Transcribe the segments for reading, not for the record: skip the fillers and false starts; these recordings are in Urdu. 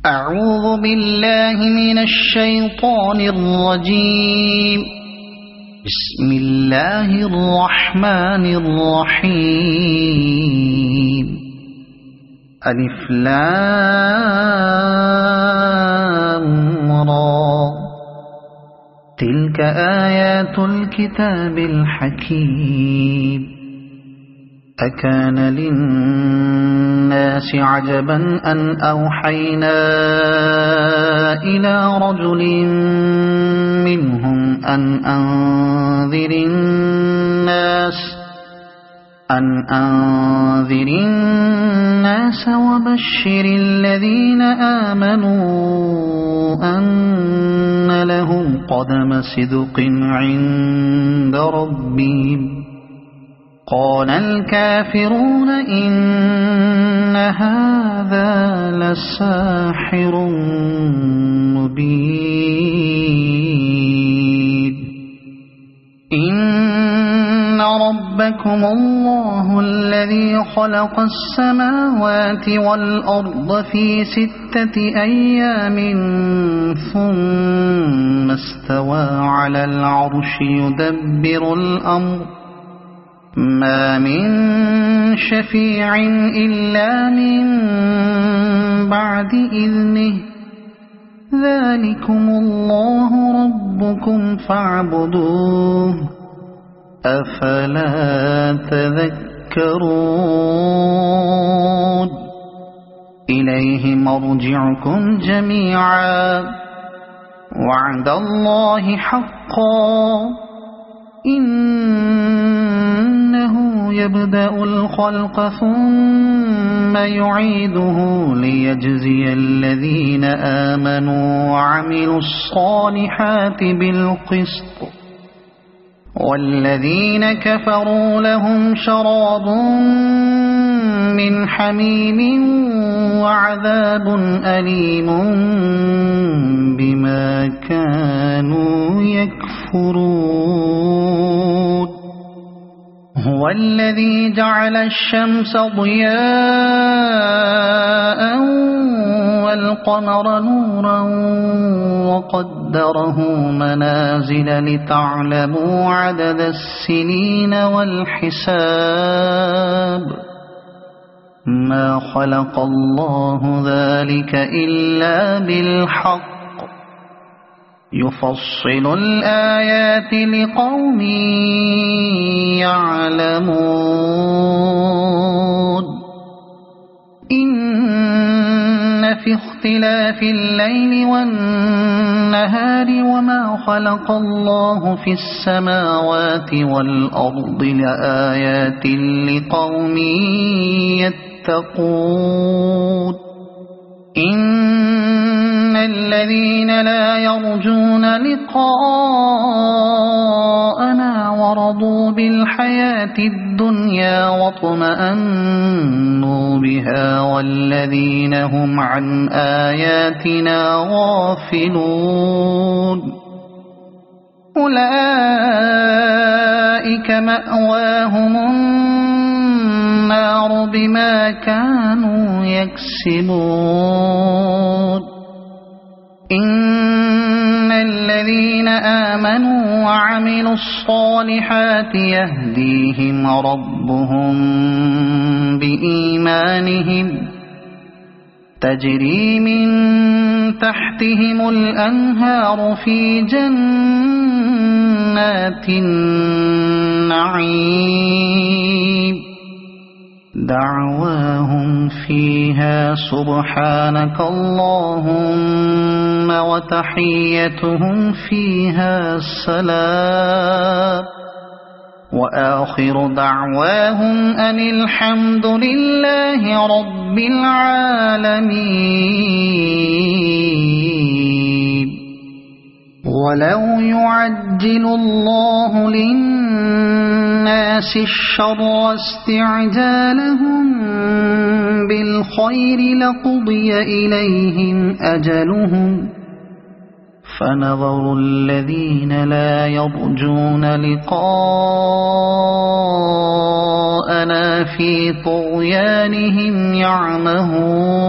أعوذ بالله من الشيطان الرجيم. بسم الله الرحمن الرحيم. ألف لام را. تلك آيات الكتاب الحكيم. أكان للناس عجبا أن أوحينا إلى رجل منهم أن أنذر الناس وبشر الذين آمنوا أن لهم قدم صدق عند ربهم. قال الكافرون إن هذا لساحر مبين. إن ربكم الله الذي خلق السماوات والأرض في 6 أيام ثم استوى على العرش يدبر الأمر. ما من شفيع إلا من بعد إذنه. ذلكم الله ربكم فاعبدوه. أفلا تذكرون. إليه مرجعكم جميعا. وعد الله حقا. إنه يبدأ الخلق ثم يعيده ليجزي الذين آمنوا وعملوا الصالحات بالقسط. والذين كفروا لهم شراب من حميم وعذاب أليم بما كانوا يكفرون. هو الذي جعل الشمس ضياء والقمر نورا وقدره منازل لتعلموا عدد السنين والحساب. ما خلق الله ذلك إلا بالحق. يفصل الآيات لقوم يعلمون. إن في اختلاف الليل والنهار وما خلق الله في السماوات والأرض لآيات لقوم يتقون. إن الذين لا يرجون لقاءنا ورضوا بالحياة الدنيا واطمأنوا بها والذين هم عن آياتنا غافلون أولئك مأواهم النار بما كانوا يكسبون. إن الذين آمنوا وعملوا الصالحات يهديهم ربهم بإيمانهم تجري من تحتهم الأنهار في جنات النعيم. دعواهم فيها سبحانك اللهم وتحيتهم فيها سلام. وآخر دعواهم أن الحمد لله رب العالمين. ولو يعجل الله للناس الشر استعجالهم بالخير لقضي إليهم أجلهم. فنظر الذين لا يرجون لقاءنا في طغيانهم يعمهون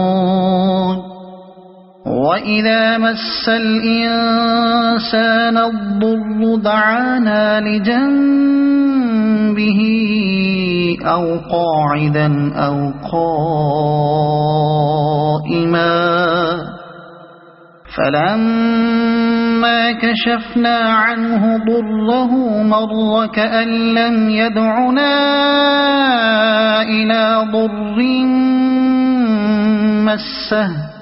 وإذا مس الإنسان الضر دعانا لجنبه أو قاعدا أو قائما فلما كشفنا عنه ضره مر كأن لم يدعنا إلى ضر مسه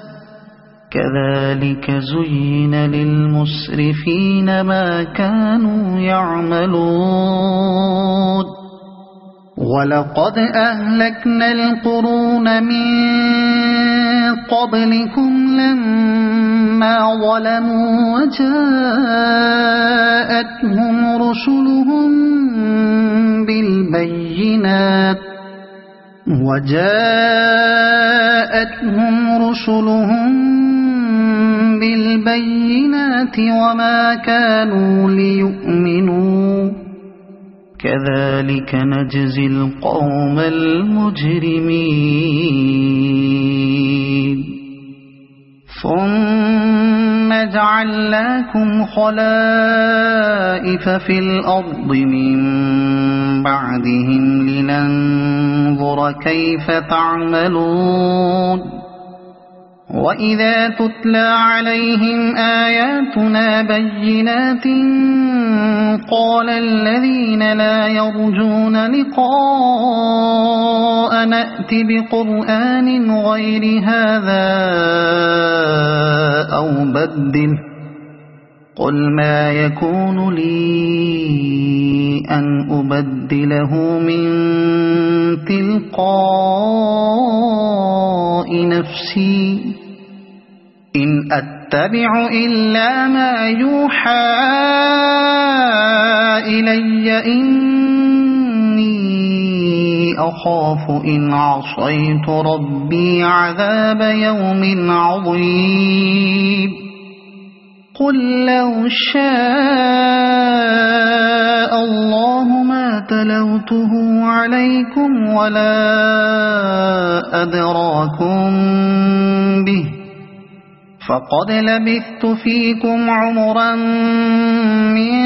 كذلك زين للمسرفين ما كانوا يعملون ولقد أهلكنا القرون من قبلكم لما ظلموا وجاءتهم رسلهم بالبينات وما كانوا ليؤمنوا كذلك نجزي القوم المجرمين ثم جعلناكم خلائف في الأرض من بعدهم لننظر كيف تعملون وإذا تتلى عليهم آياتنا بينات قال الذين لا يرجون لقاء نأت بقرآن غير هذا أو بدله قل ما يكون لي أن أبدله من تلقاء نفسي إن أتبع إلا ما يوحى إلي إني أخاف إن عصيت ربي عذاب يوم عظيم قل لو شاء الله ما تلوته عليكم ولا أدراكم به فقد لبثت فيكم عمرا من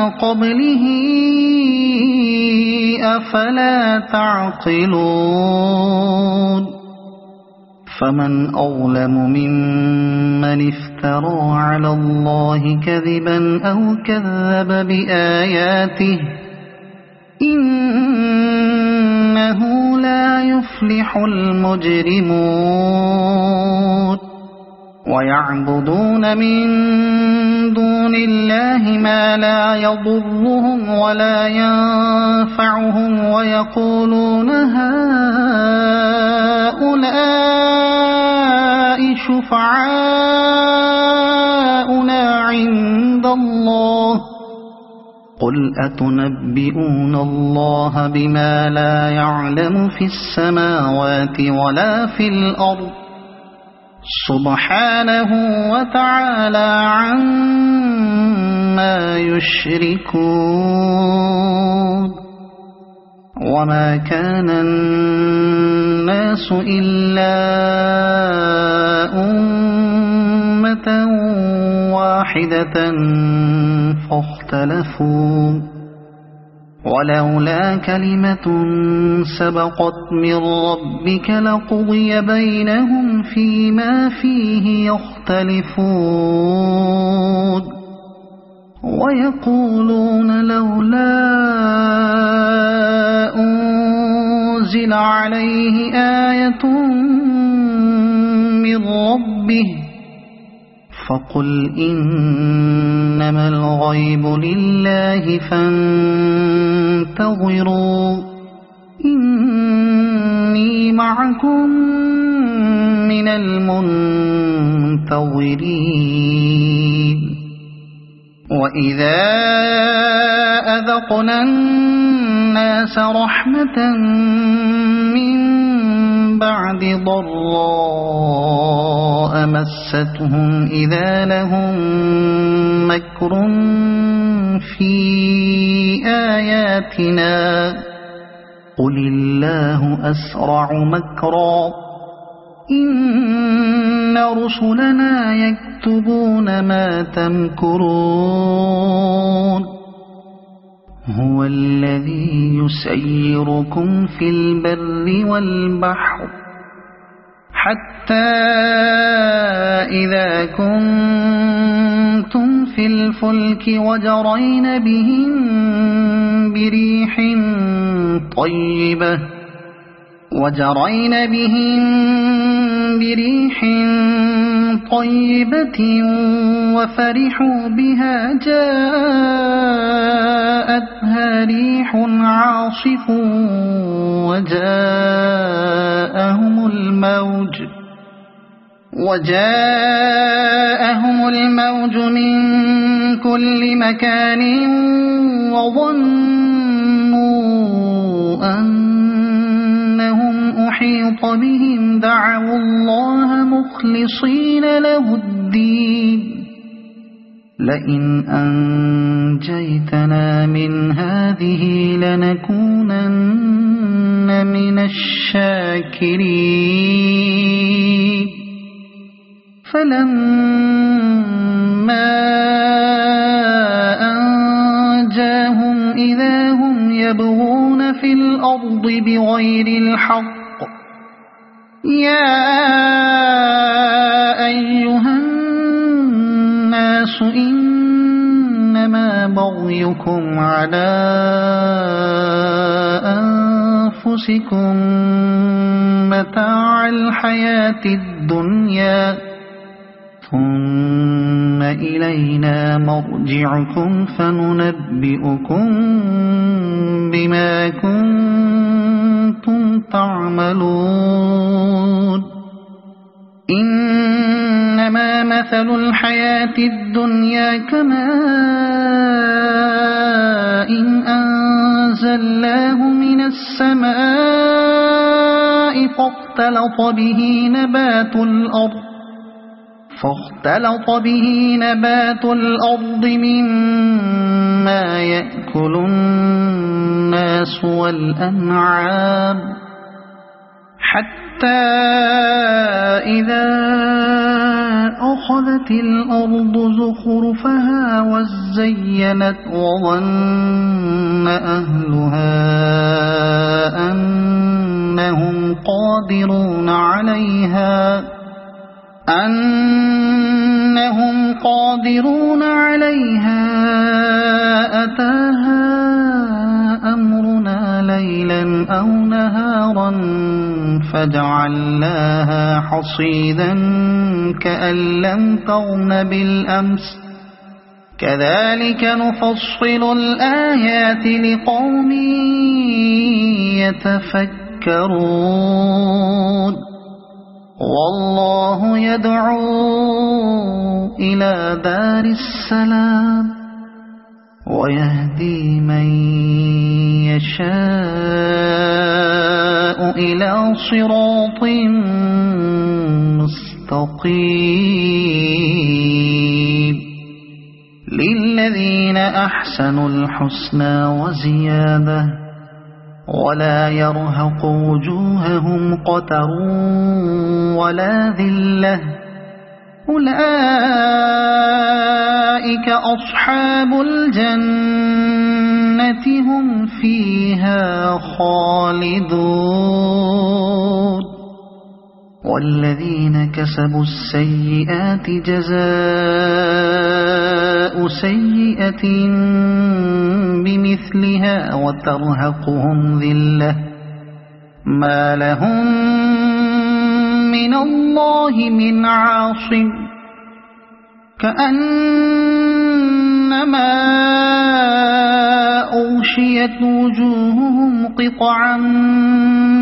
قبله أفلا تعقلون فمن أظلم ممن افترى على الله كذبا أو كذب بآياته إنه لا يفلح المجرمون ويعبدون من دون الله ما لا يضرهم ولا ينفعهم ويقولون هؤلاء شفعاؤنا عند الله قل أتنبئون الله بما لا يعلم في السماوات ولا في الأرض سبحانه وتعالى عما يشركون وما كان الناس إلا أمة واحدة فاختلفوا ولولا كلمة سبقت من ربك لقضي بينهم فيما فيه يختلفون ويقولون لولا أنزل عليه آية من ربه فقل إنما الغيب لله فانتظروا إني معكم من المنتظرين وإذا أذقنا الناس رحمة من بعد ضراء مستهم إذا لهم مكر في آياتنا قل الله أسرع مكرا إن إن رسلنا يكتبون ما تمكرون هو الذي يسيركم في البر والبحر حتى إذا كنتم في الفلك وجرين بهم بريح طيبة وفرحوا بها جاءتها ريح عاصف وجاءهم الموج من كل مكان وظنوا أنهم أحيط بهم دعوا الله مخلصين له الدين لئن أنجيتنا من هذه لنكونن من الشاكرين فلما أنجاهم إذا هم يبغون في الأرض بغير الحق يا أيها الناس إنما بغيكم على أنفسكم متاع الحياة الدنيا ثم إلينا مرجعكم فننبئكم بما كنتم تعملون إنما مثل الحياة الدنيا كماء أنزلناه من السماء فاختلط به نبات الأرض مما يأكل الناس والأنعام حتى إذا أخذت الأرض زخرفها وزينت وظن أهلها أنهم قادرون عليها أتاها أمرنا ليلا أو نهارا فجعلناها حصيدا كأن لم تغن بالأمس كذلك نفصل الآيات لقوم يتفكرون والله يدعو إلى دار السلام ويهدي من يشاء إلى صراط مستقيم للذين أحسنوا الحسنى وزيادة ولا يرهق وجوههم قتر ولا ذلة أولئك أصحاب الجنة هم فيها خالدون والذين كسبوا السيئات جزاء سيئة بمثلها وترهقهم ذلة ما لهم من الله من عاصم كأنما أغشيت وجوههم قطعا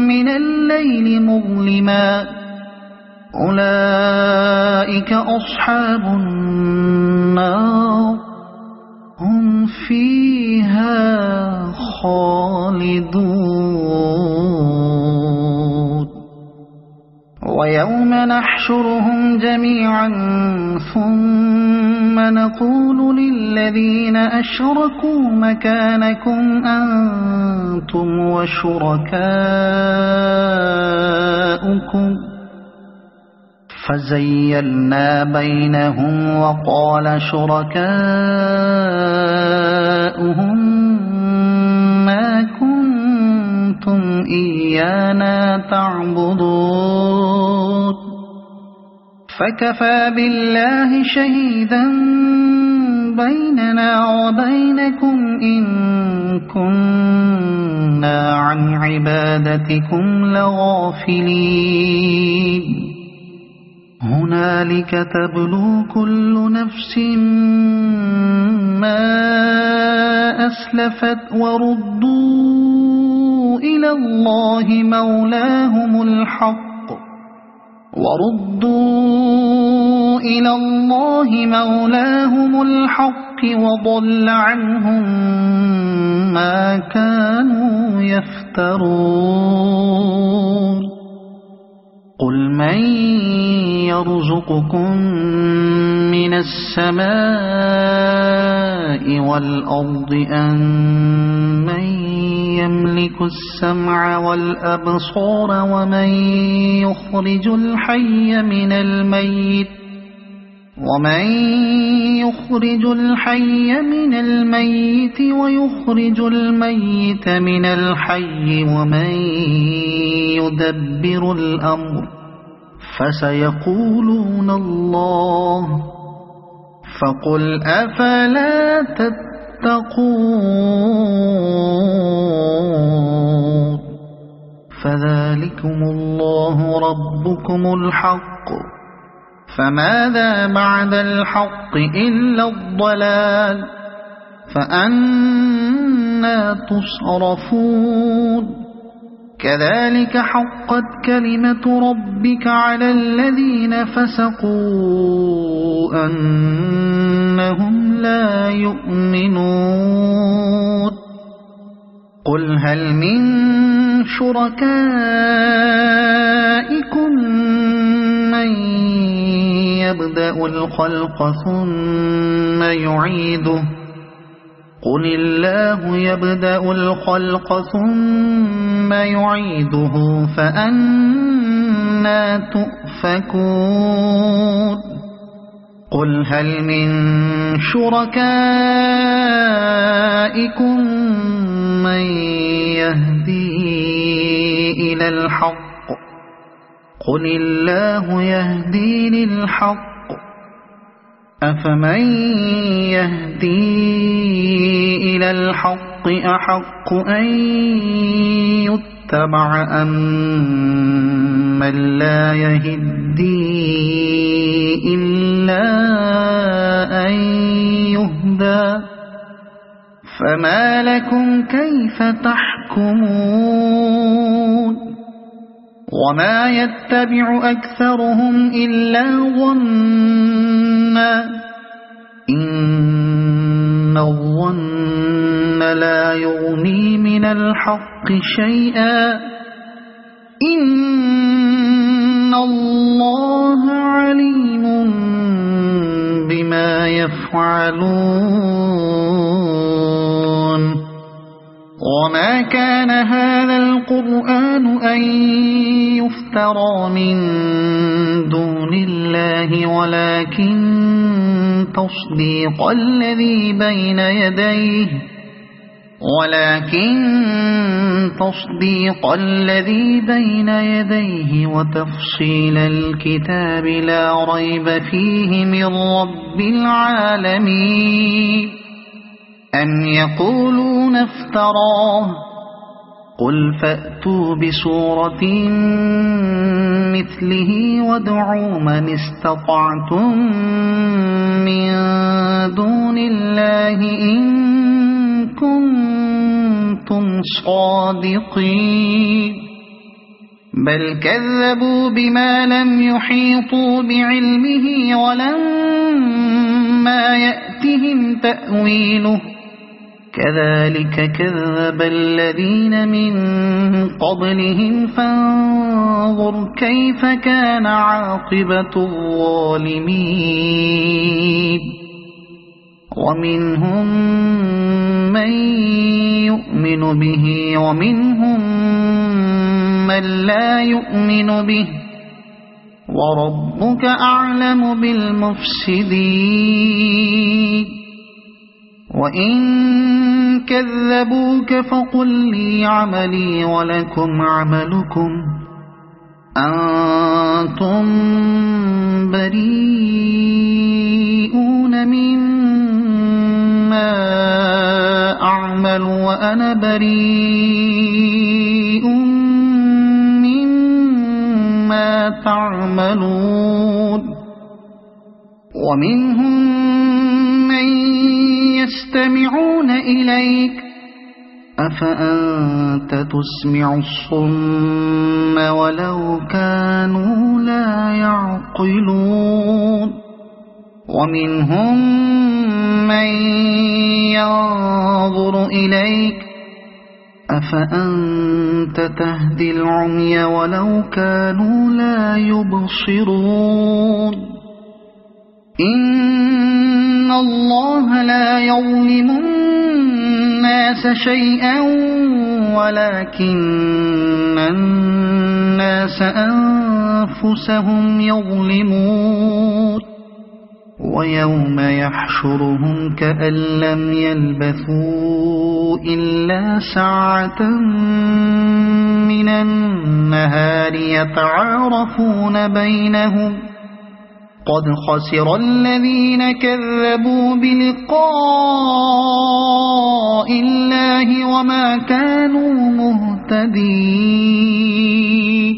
من الليل مظلما أولئك أصحاب النار هم فيها خالدون ويوم نحشرهم جميعا ثم نقول للذين أشركوا مكانكم أنتم وشركاؤكم فزيلنا بينهم وقال شركاؤهم ما كنتم إيانا تعبدون فكفى بالله شهيدا بيننا وبينكم إن كنا عن عبادتكم لغافلين هنالك تبلو كل نفس ما أسلفت وردوا إلى الله مولاهم الحق وضل عنهم ما كانوا يفترون قل من يرزقكم من السماء والأرض أم من يملك السمع والأبصار ومن يخرج الحي من الميت ويخرج الميت من الحي ومن يدبر الأمر فسيقولون الله فقل أفلا تتقون فذلكم الله ربكم الحق فماذا بعد الحق إلا الضلال فأنى تصرفون كذلك حقت كلمة ربك على الذين فسقوا أنهم لا يؤمنون قل هل من شركائكم من يبدأ الخلق ثم يعيده قل الله يبدأ الخلق ثم يعيده فأنى تؤفكون قل هل من شركائكم من يهدي إلى الحق قل الله يهدي للحق أفمن يهدي إلى الحق أحق أن يتبع أم من لا يهدي إلا أن يهدى فما لكم كيف تحكمون وما يتبع أكثرهم إلا ظنا إن الظن لا يغني من الحق شيئا إن الله عليم بما يفعلون وما كان هذا القرآن أن يفترى من دون الله ولكن تصديق الذي بين يديه وتفصيل الكتاب لا ريب فيه من رب العالمين أم يقولون افتراه قل فأتوا بسورة مثله وادعوا من استطعتم من دون الله إن كنتم صادقين بل كذبوا بما لم يحيطوا بعلمه ولما يأتهم تأويله كذلك كذب الذين من قبلهم فانظر كيف كان عاقبة الظالمين ومنهم من يؤمن به ومنهم من لا يؤمن به وربك أعلم بالمفسدين وإن كذبوك فقل لي عملي ولكم عملكم أنتم بريئون مما أعمل وأنا بريء مما تعملون ومنهم من يستمعون إليك أفأنت تسمع الصم ولو كانوا لا يعقلون ومنهم من ينظر إليك أفأنت تهدي العمي ولو كانوا لا يبصرون إن الله لا يظلم الناس شيئا ولكن الناس أنفسهم يظلمون ويوم يحشرهم كأن لم يلبثوا إلا ساعة من النهار يتعارفون بينهم قد خسر الذين كذبوا بلقاء الله وما كانوا مهتدين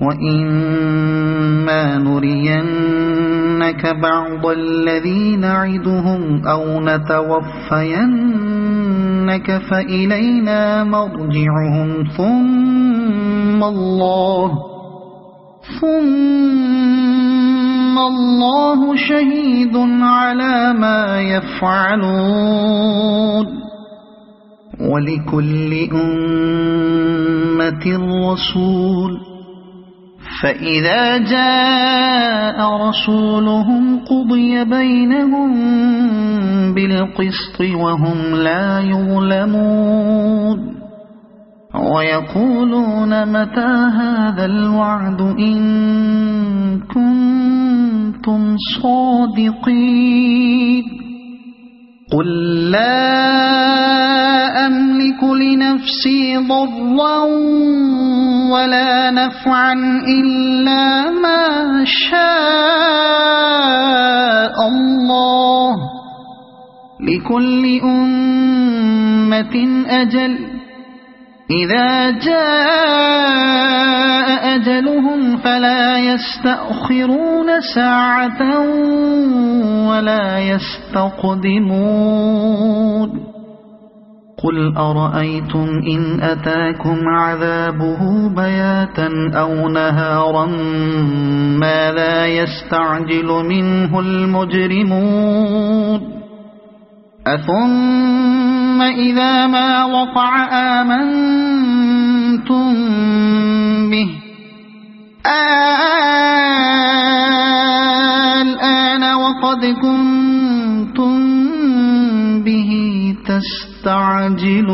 وإما نرينك بعض الذي نعدهم أو نتوفينك فإلينا مرجعهم ثم الله شهيد على ما يفعلون ولكل أمة رسول فإذا جاء رسولهم قضي بينهم بالقسط وهم لا يظلمون ويقولون متى هذا الوعد إن كنتم صادقين قل لا أملك لنفسي ضرا ولا نفعا إلا ما شاء الله لكل أمة أجل إذا جاء أجلهم فلا يستأخرون ساعة ولا يستقدمون قل أرأيتم إن أتاكم عذابه بياتا أو نهارا ما لا يستعجل منه المجرمون أثم إذا ما وقع آمنتم به الآن وقد كنتم به تستعجلون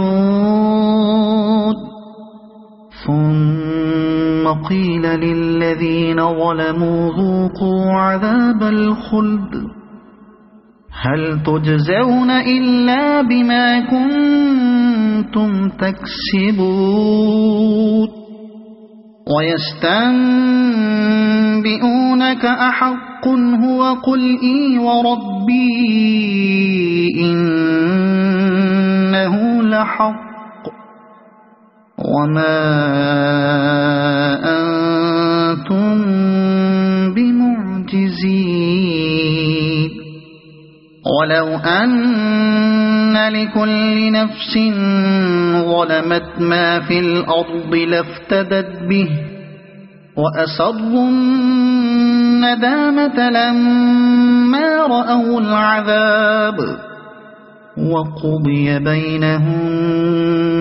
ثم قيل للذين ظلموا ذوقوا عذاب الخلد هل تجزون إلا بما كنتم تكسبون ويستنبئونك أحق هو قل إي وربي إنه لحق وما أنتم بمعجزين ولو أن لكل نفس ظلمت ما في الأرض لافتدت به وأسروا الندامة لما رأوا العذاب وقضي بينهم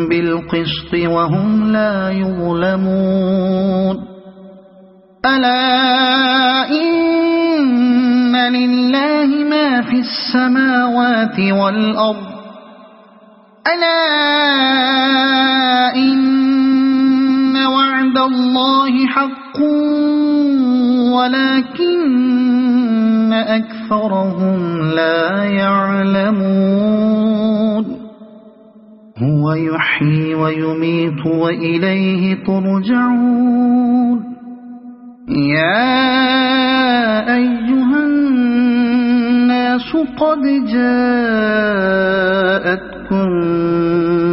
بالقسط وهم لا يظلمون ألا إن لله ما في السماوات والأرض ألا إن وعد الله حق ولكن أكثرهم لا يعلمون هو يحيي ويميت وإليه ترجعون يا أيها الناس قد جاءتكم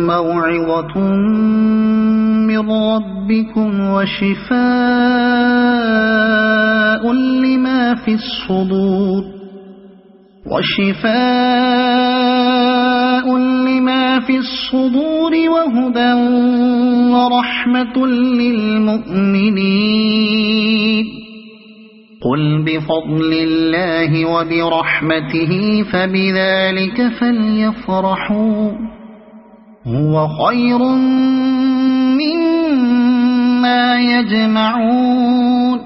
موعظة من ربكم وشفاء لما في الصدور وهدى ورحمة للمؤمنين قل بفضل الله وبرحمته فبذلك فليفرحوا هو خير مما يجمعون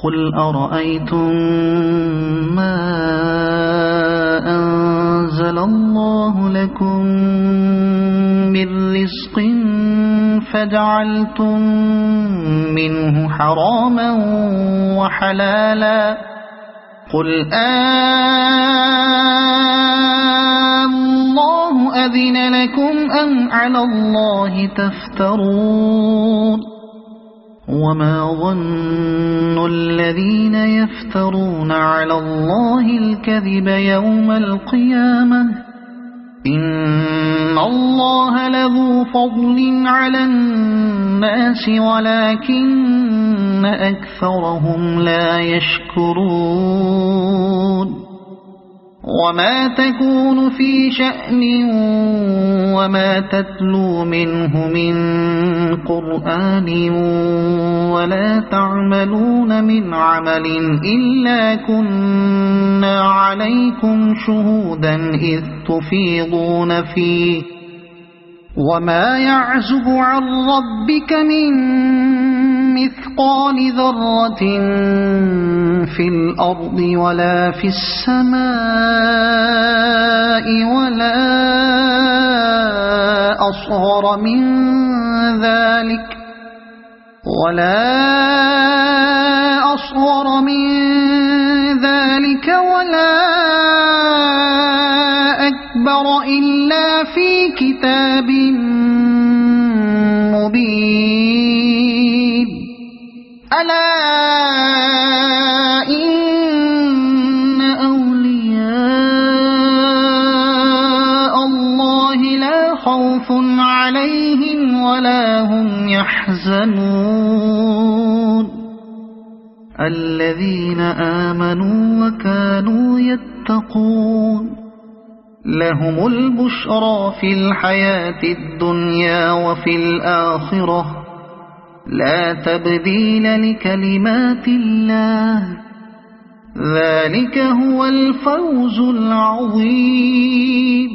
قل أرأيتم ما أنزل الله لكم من رزق فجعلتم منه حراما وحلالا قل الله أذن لكم أم على الله تفترون وما ظن الذين يفترون على الله الكذب يوم القيامة إن الله لذو فضل على الناس ولكن أكثرهم لا يشكرون وما تكون في شأن وما تتلو منه من قرآن ولا تعملون من عمل إلا كنا عليكم شهودا إذ تفيضون فيه وما يعزب عن ربك من مثقال ذرة في الأرض ولا في السماء ولا أصغر من ذلك ولا أكبر إلا في كتاب مبين ألا إن أولياء الله لا خوف عليهم ولا هم يحزنون الذين آمنوا وكانوا يتقون لهم البشرى في الحياة الدنيا وفي الآخرة لا تبديل لكلمات الله ذلك هو الفوز العظيم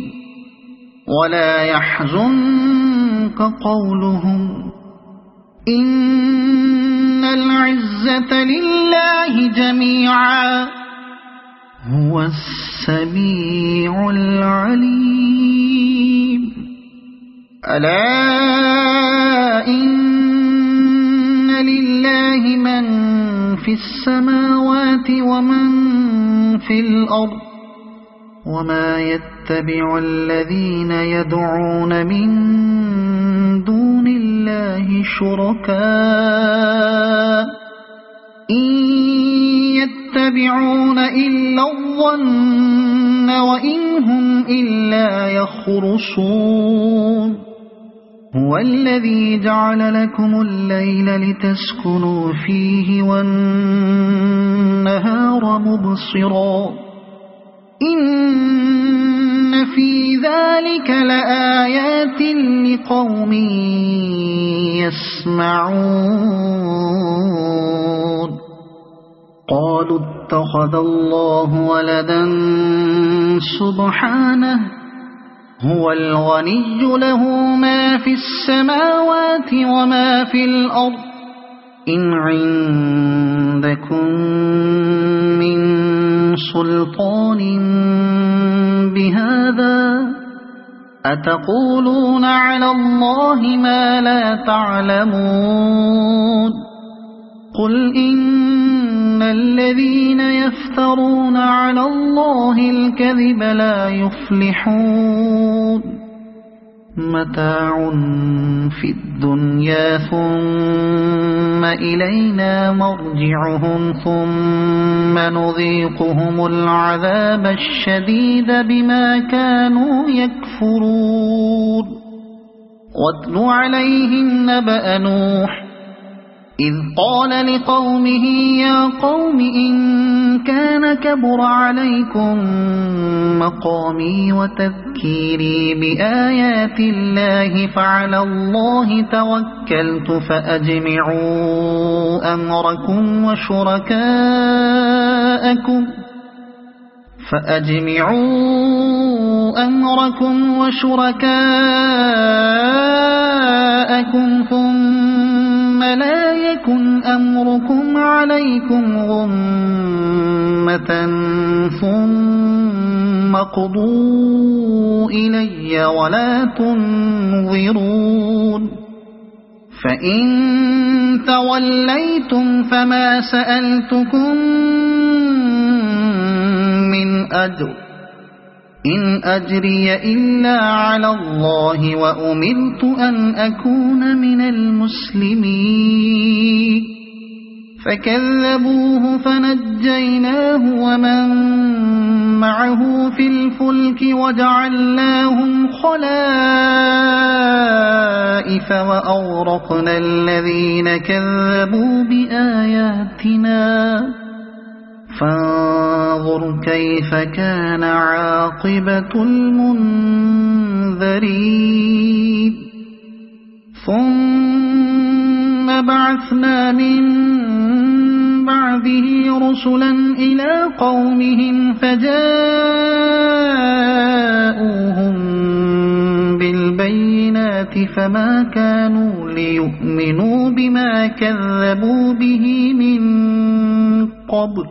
ولا يحزنك قولهم إن العزة لله جميعا هو السميع العليم ألا إن لله من في السماوات ومن في الأرض وما يتبع الذين يدعون من دون الله شركاء إن يتبعون إلا الظن وإن هم إلا يخرصون هو الذي جعل لكم الليل لتسكنوا فيه والنهار مبصرا إن في ذلك لآيات لقوم يسمعون قالوا اتخذ الله ولدا سبحانه هو الغني له ما في السماوات وما في الأرض إن عندكم من سلطان بهذا أتقولون على الله ما لا تعلمون قل إن إن الذين يفترون على الله الكذب لا يفلحون متاع في الدنيا ثم إلينا مرجعهم ثم نذيقهم العذاب الشديد بما كانوا يكفرون واتل عليهم نبأ نوح إذ قال لقومه يا قوم إن كان كبر عليكم مقامي وتذكيري بآيات الله فعلى الله توكلت فأجمعوا أمركم وشركاءكم ثم لا يكن أمركم عليكم غمة ثم اقضوا إلي ولا تنظرون فإن توليتم فما سألتكم من أجر إن أجري إلا على الله وأمرت أن أكون من المسلمين فكذبوه فنجيناه ومن معه في الفلك وجعلناهم خلائف وأغرقنا الذين كذبوا بآياتنا فانظر كيف كان عاقبة المنذرين ثم بعثنا من بعده رسلا إلى قومهم فجاءوهم بالبينات فما كانوا ليؤمنوا بما كذبوا به من قبل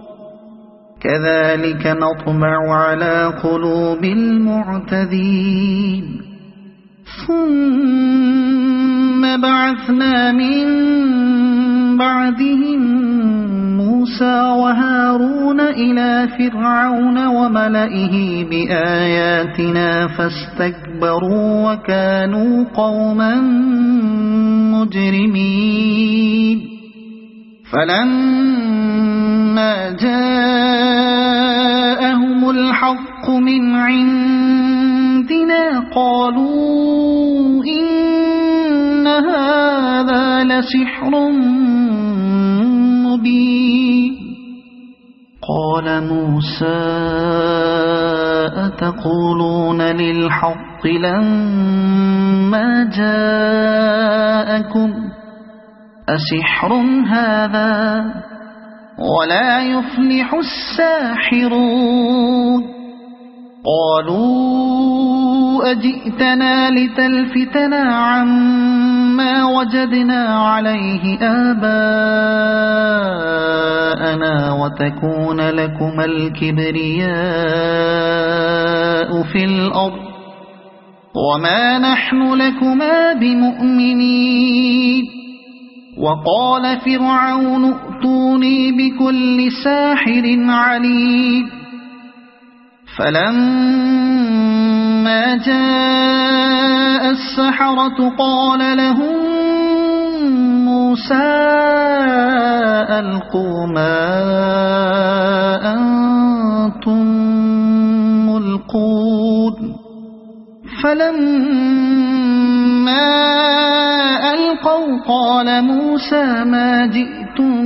كذلك نطبع على قلوب المعتدين ثم بعثنا من بعدهم موسى وهارون إلى فرعون وملئه بآياتنا فاستكبروا وكانوا قوما مجرمين فلما جاءهم الحق من عندنا قالوا إن هذا لسحر مبين قال موسى أتقولون للحق لما جاءكم أسحر هذا ولا يفلح الساحرون قالوا أجئتنا لتلفتنا عما وجدنا عليه آباءنا وتكون لكما الكبرياء في الأرض وما نحن لكما بمؤمنين وقال فرعون ائتوني بكل ساحر عليم فلما جاء السحرة قال لهم موسى ألقوا ما أنتم ملقون فلما ألقوا قال موسى ما جئتم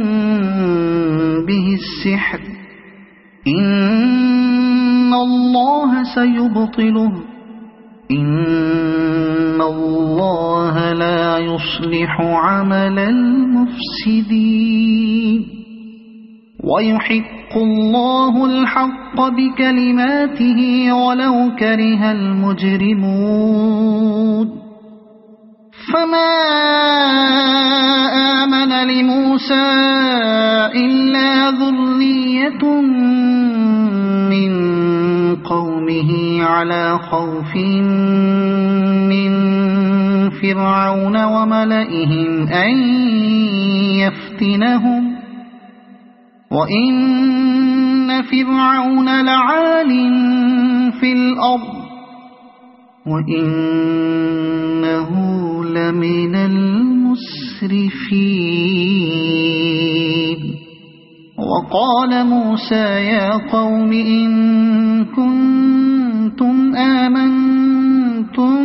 به السحر إن الله سيبطله إن الله لا يصلح عمل المفسدين ويحق الله الحق بكلماته ولو كره المجرمون فما آمن لموسى إلا ذرية من قومه على خوف من فرعون وملئهم أن وإن فرعون لعال في الأرض وإنه لمن المسرفين وقال موسى يا قوم إن كنتم آمنتم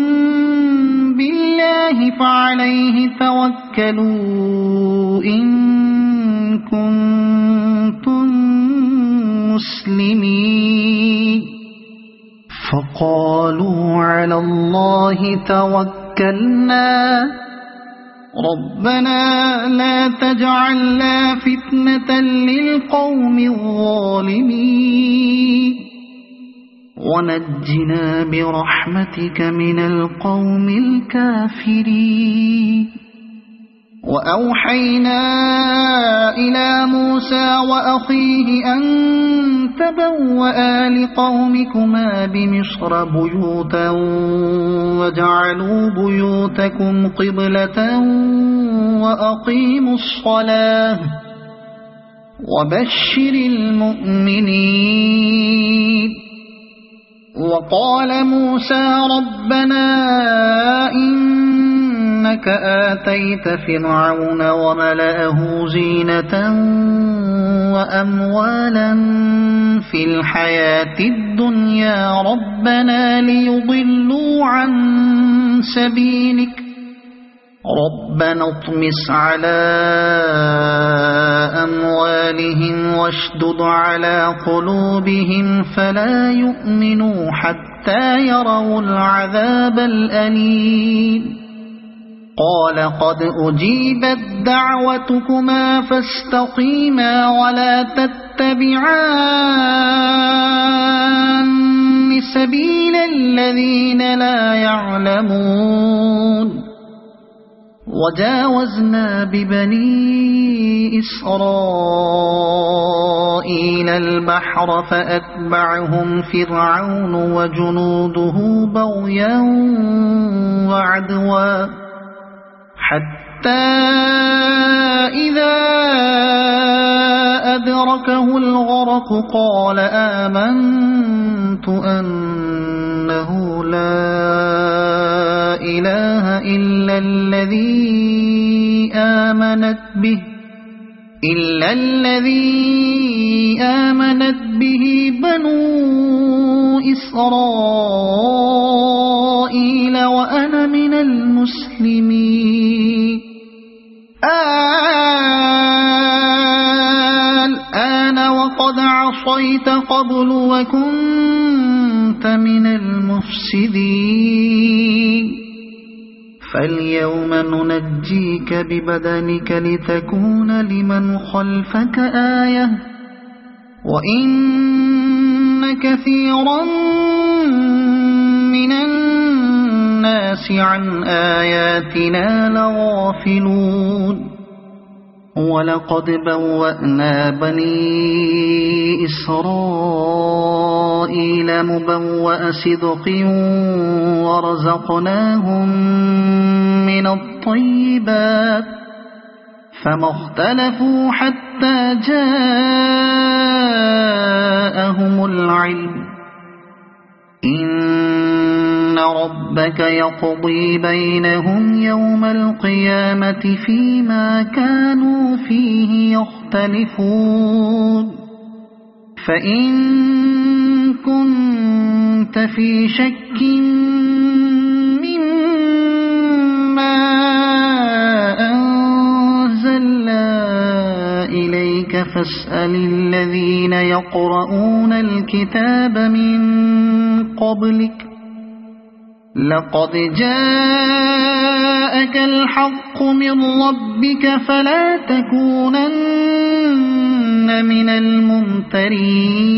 بالله فعليه توكلوا إن كنتم مسلمين فقالوا على الله توكلنا ربنا لا تجعلنا فتنة للقوم الظالمين ونجنا برحمتك من القوم الكافرين وأوحينا إلى موسى وأخيه أن تبوأ لقومكما بمصر بيوتا وجعلوا بيوتكم قبلة وأقيموا الصلاة وبشر المؤمنين وقال موسى ربنا إنك آتيت فرعون وملأه زينة وأموالا في الحياة الدنيا ربنا ليضلوا عن سبيلك ربنا اطمس على أموالهم واشدد على قلوبهم فلا يؤمنوا حتى يروا العذاب الأليم قال قد أجيبت دعوتكما فاستقيما ولا تتبعان سبيل الذين لا يعلمون وجاوزنا ببني إسرائيل البحر فأتبعهم فرعون وجنوده بغيا وعدوا حتى إذا أدركه الغرق قال آمنت أنه لا إله إلا الذي آمنت به بنو إسرائيل وأنا من المسلمين الآن وقد عصيت قبل وكنت من المفسدين فاليوم ننجيك ببدنك لتكون لمن خلفك آية وإن كثيرا من الناس عن آياتنا لغافلون ولقد بوأنا بني إسرائيل مبوأ صدق ورزقناهم من الطيبات فما اختلفوا حتى جاءهم العلم إن ربك يقضي بينهم يوم القيامة فيما كانوا فيه يختلفون فإن كنت في شك مما أنزلنا إليك فاسأل الذين يقرؤون الكتاب من قبلك لقد جاءك الحق من ربك فلا تكونن من الممترين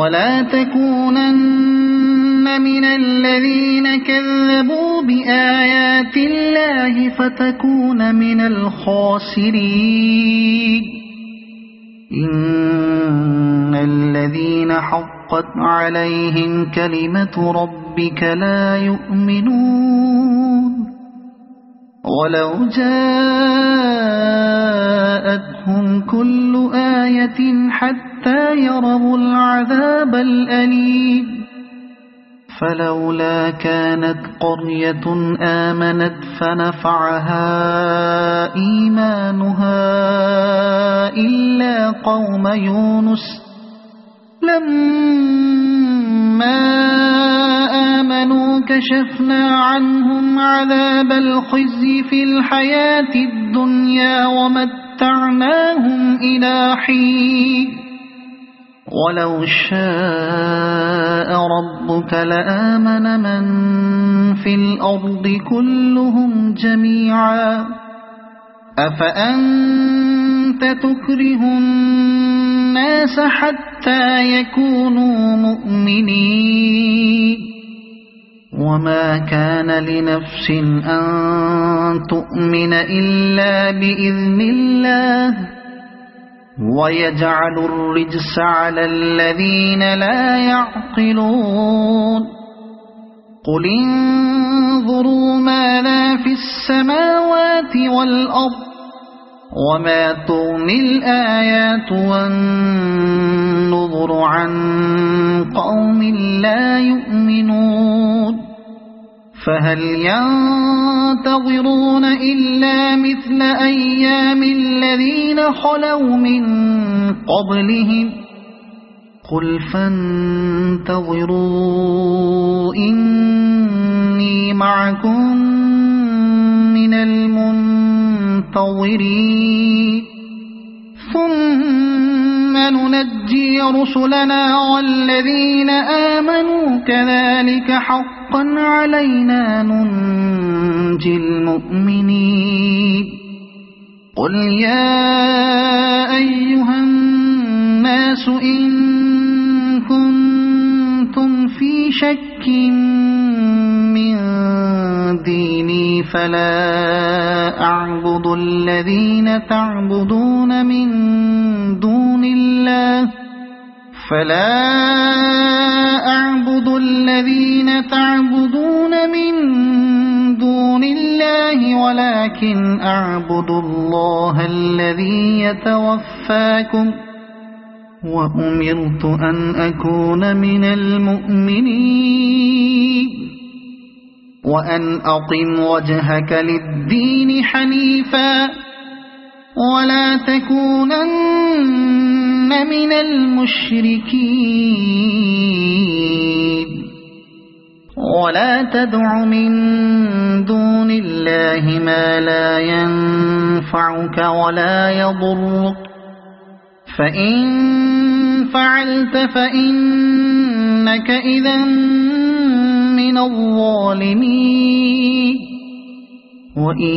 ولا تكونن من الذين كذبوا بآيات الله فتكون من الخاسرين إن الذين حقت عليهم كلمة ربك لا يؤمنون ولو جاء جاءتهم كل آية حتى يروا العذاب الأليم فلولا كانت قرية آمنت فنفعها إيمانها إلا قوم يونس لما آمنوا كشفنا عنهم عذاب الخزي في الحياة الدنيا ومتعناهم إلى حين ولو شاء ربك لآمن من في الأرض كلهم جميعا أفأنت تكره الناس حتى يكونوا مؤمنين وما كان لنفس أن تؤمن إلا بإذن الله ويجعل الرجس على الذين لا يعقلون قل انظروا ماذا في السماوات والأرض وما تغني الآيات والنذر عن قوم لا يؤمنون فهل ينتظرون إلا مثل أيام الذين خلوا من قبلهم قل فانتظروا إني معكم من المنتظرين ثم ننجي رسلنا والذين آمنوا كذلك حقا علينا ننجي المؤمنين قل يا أيها الناس إن كنتم في شك من ديني فلا أعبد الذين تعبدون من دون الله ولكن أعبد الله الذي يتوفاكم وأمرت أن أكون من المؤمنين وأن أقم وجهك للدين حنيفا ولا تكونن من المشركين ولا تدع من دون الله ما لا ينفعك ولا يضرك فإن فعلت فإنك إذا من الظالمين وإن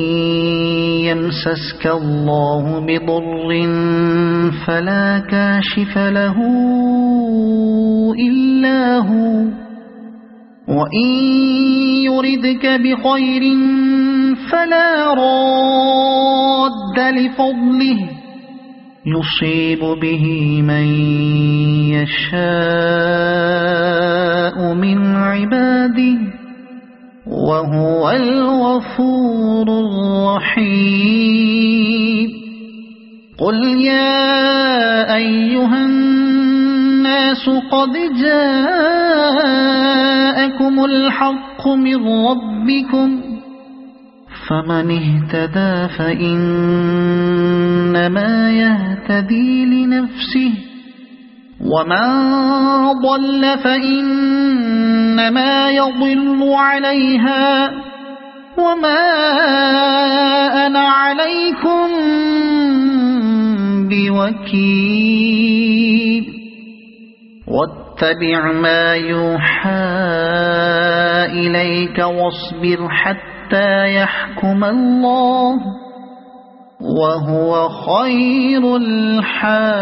يمسسك الله بضر فلا كاشف له إلا هو وإن يردك بخير فلا راد لفضله يصيب به من يشاء من عباده وهو الغفور الرحيم قل يا أيها الناس قد جاءكم الحق من ربكم فمن اهتدى فإنما يهتدي لنفسه ومن ضل فإنما يضل عليها وما أنا عليكم بوكيل واتبع ما يوحى إليك واصبر حتى يحكم الله وهو خير الحاكمين.